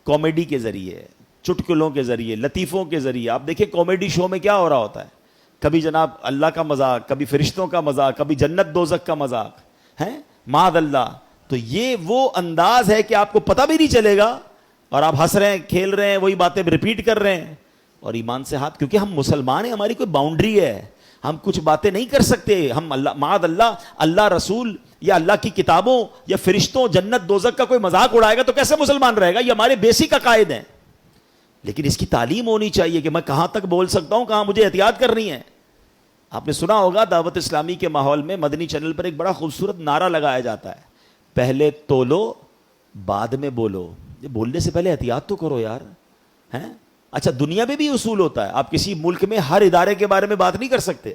Comedy کے ذریعے، چٹکلوں کے ذریعے، لطیفوں کے ذریعے. آپ دیکھیں کامیڈی شو میں کیا ہو رہا ہوتا ہے، کبھی جناب اللہ کا مذاق، کبھی فرشتوں کا مذاق، کبھی جنت دوزخ کا مذاق ہے معاذ اللہ. تو یہ وہ انداز ہے کہ آپ کو پتہ بھی نہیں چلے گا اور آپ ہنس رہے ہیں، کھیل رہے ہیں، وہی باتیں ریپیٹ کر رہے ہیں اور ایمان سے ہاتھ. کیونکہ ہم مسلمان ہیں، ہماری کوئی باؤنڈری ہے، ہم کچھ باتیں نہیں کر سکتے. ہم اللہ معاذ اللہ اللہ رسول یا اللہ کی کتابوں یا فرشتوں جنت دوزخ کا کوئی مذاق اڑائے گا تو کیسے مسلمان رہے گا؟ یہ ہمارے بیسک عقائد ہیں. لیکن اس کی تعلیم ہونی چاہیے کہ میں کہاں تک بول سکتا ہوں، کہاں مجھے احتیاط کرنی ہے. آپ نے سنا ہوگا دعوت اسلامی کے ماحول میں مدنی چینل پر ایک بڑا خوبصورت نعرہ لگایا جاتا ہے، پہلے تولو بعد میں بولو. یہ بولنے سے پہلے احتیاط تو کرو یار. ہیں اچھا دنیا میں بھی اصول ہوتا ہے، آپ کسی ملک میں ہر ادارے کے بارے میں بات نہیں کر سکتے،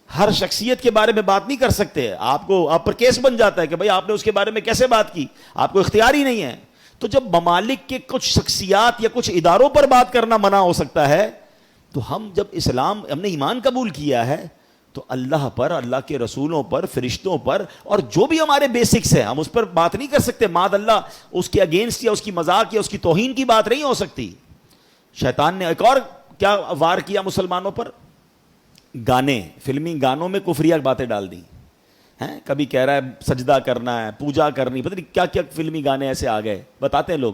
ہر شخصیت کے بارے میں بات نہیں کر سکتے. آپ پر کیس بن جاتا ہے کہ بھائی آپ نے اس کے بارے میں کیسے بات کی، آپ کو اختیار ہی نہیں ہے. تو جب ممالک کے کچھ شخصیات یا کچھ اداروں پر بات کرنا منع ہو سکتا ہے، تو ہم جب ہم نے ایمان قبول کیا ہے تو اللہ پر، اللہ کے رسولوں پر، فرشتوں پر اور جو بھی ہمارے بیسکس ہیں ہم اس پر بات نہیں کر سکتے. معاذ اللہ اس کے اگینسٹ یا اس کی مذاق یا اس کی توہین کی بات نہیں ہو سکتی. شیطان نے ایک اور کیا وار کیا مسلمانوں پر؟ گانے، فلمی گانوں میں کفریہ باتیں ڈال دی ہیں. کبھی کہہ رہا ہے سجدہ کرنا ہے، پوجا کرنی، پتہ نہیں کیا کیا فلمی گانے ایسے آ گئے. بتاتے ہیں لوگ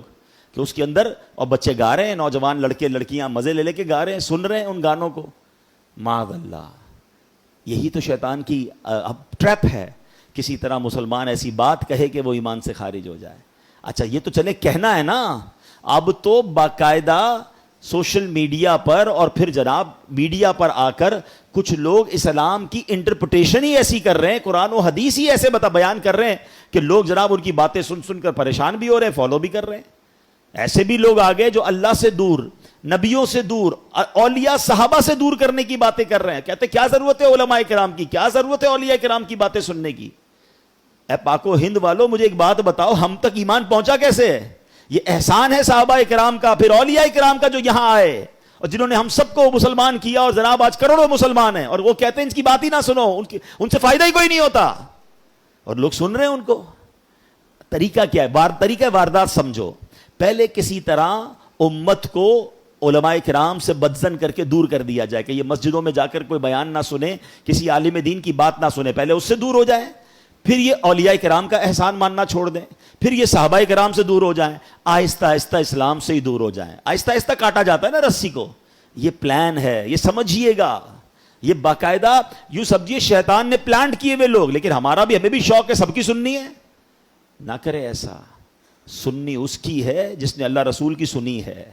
کہ اس کے اندر، اور بچے گا رہے ہیں، نوجوان لڑکے لڑکیاں مزے لے لے کے گا رہے ہیں، سن رہے ہیں ان گانوں کو. معاذ اللہ، یہی تو شیطان کی ٹریپ ہے. کسی طرح مسلمان ایسی بات کہے کہ وہ ایمان سے خارج ہو جائے. اچھا یہ تو چلے کہنا ہے نا، اب تو باقاعدہ سوشل میڈیا پر اور پھر جناب میڈیا پر آ کر کچھ لوگ اسلام کی انٹرپریٹیشن ہی ایسی کر رہے ہیں، قرآن و حدیث ہی ایسے بیان کر رہے ہیں کہ لوگ جناب ان کی باتیں سن سن کر پریشان بھی ہو رہے ہیں، فالو بھی کر رہے ہیں. ایسے بھی لوگ آگے جو اللہ سے دور، نبیوں سے دور، اولیاء صحابہ سے دور کرنے کی باتیں کر رہے ہیں. کہتے کیا ضرورت ہے علماء کرام کی، کیا ضرورت ہے اولیاء کرام کی باتیں سننے کی؟ اے پاک و ہند والوں مجھے ایک بات بتاؤ، ہم تک ایمان پہنچا کیسے ہے؟ یہ احسان ہے صحابہ کرام کا، پھر اولیاء کرام کا جو یہاں آئے اور جنہوں نے ہم سب کو مسلمان کیا، اور جناب آج کروڑوں مسلمان ہیں اور وہ کہتے ہیں ان کی بات ہی نہ سنو، ان سے فائدہ ہی کوئی نہیں ہوتا، اور لوگ سن رہے ہیں ان کو. طریقہ کیا ہے؟ طریقہ واردات سمجھو. پہلے کسی طرح امت کو علماء کرام سے بدزن کر کے دور کر دیا جائے کہ یہ مسجدوں میں جا کر کوئی بیان نہ سنے، کسی عالم دین کی بات نہ سنے، پہلے اس سے دور ہو جائیں. پھر یہ اولیاء کرام کا احسان ماننا چھوڑ دیں، پھر یہ صحابہ کرام سے دور ہو جائیں، آہستہ آہستہ اسلام سے ہی دور ہو جائیں. آہستہ آہستہ کاٹا جاتا ہے نا رسی کو. یہ پلان ہے، یہ سمجھیے گا. یہ باقاعدہ یوں سمجھیے شیطان نے پلانٹ کیے ہوئے لوگ. لیکن ہمیں بھی شوق ہے سب کی سننی ہے. نہ کرے ایسا. سننی اس کی ہے جس نے اللہ رسول کی سنی ہے،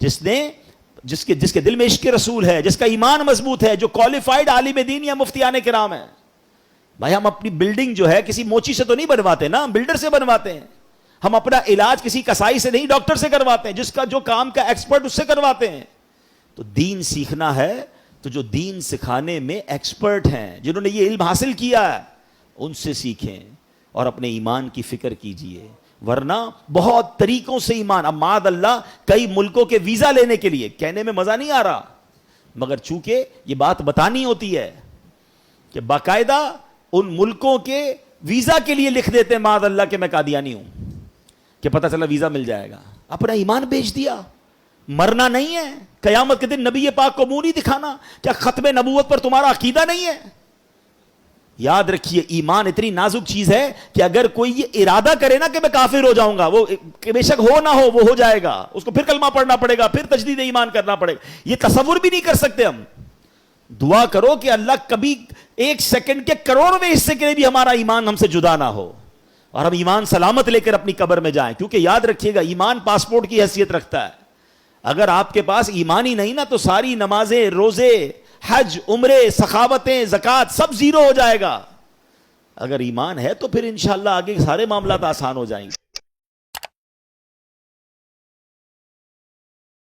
جس کے دل میں عشق رسول ہے، جس کا ایمان مضبوط ہے، جو کوالیفائڈ عالم دین یا مفتیان کرام ہے. بھائی ہم اپنی بلڈنگ جو ہے کسی موچی سے تو نہیں بنواتے نا، بلڈر سے بنواتے ہیں. ہم اپنا علاج کسی کسائی سے نہیں، ڈاکٹر سے کرواتے ہیں، جس کا جو کام کا ایکسپرٹ اس سے کرواتے ہیں. تو دین سیکھنا ہے تو جو دین سکھانے میں ایکسپرٹ ہیں، جنہوں نے یہ علم حاصل کیا ہے، ان سے سیکھیں اور اپنے ایمان کی فکر کیجئے. ورنہ بہت طریقوں سے ایمان، اب معاذ اللہ کئی ملکوں کے ویزا لینے کے لیے، کہنے میں مزہ نہیں آ رہا مگر چونکہ یہ بات بتانی ہوتی ہے کہ باقاعدہ ان ملکوں کے ویزا کے لیے لکھ دیتے ہیں معاذ اللہ کہ میں قادیانی ہوں، کہ پتہ چلا ویزا مل جائے گا. اپنا ایمان بیچ دیا. مرنا نہیں ہے، قیامت کے دن نبی پاک کو منہ نہیں دکھانا. کیا ختم نبوت پر تمہارا عقیدہ نہیں ہے؟ یاد رکھیے ایمان اتنی نازک چیز ہے کہ اگر کوئی یہ ارادہ کرے نا کہ میں کافر ہو جاؤں گا، وہ بے شک ہو نہ ہو وہ ہو جائے گا. اس کو پھر کلمہ پڑھنا پڑے گا، پھر تجدید ایمان کرنا پڑے گا. یہ تصور بھی نہیں کر سکتے ہم. دعا کرو کہ اللہ کبھی ایک سیکنڈ کے کروڑویں حصے کے لیے بھی ہمارا ایمان ہم سے جدا نہ ہو اور ہم ایمان سلامت لے کر اپنی قبر میں جائیں. کیونکہ یاد رکھیے گا ایمان پاسپورٹ کی حیثیت رکھتا ہے. اگر آپ کے پاس ایمان ہی نہیں نا تو ساری نمازیں، روزے، حج، عمرے، سخاوتیں، زکوٰۃ سب زیرو ہو جائے گا. اگر ایمان ہے تو پھر انشاءاللہ آگے سارے معاملات آسان ہو جائیں گے.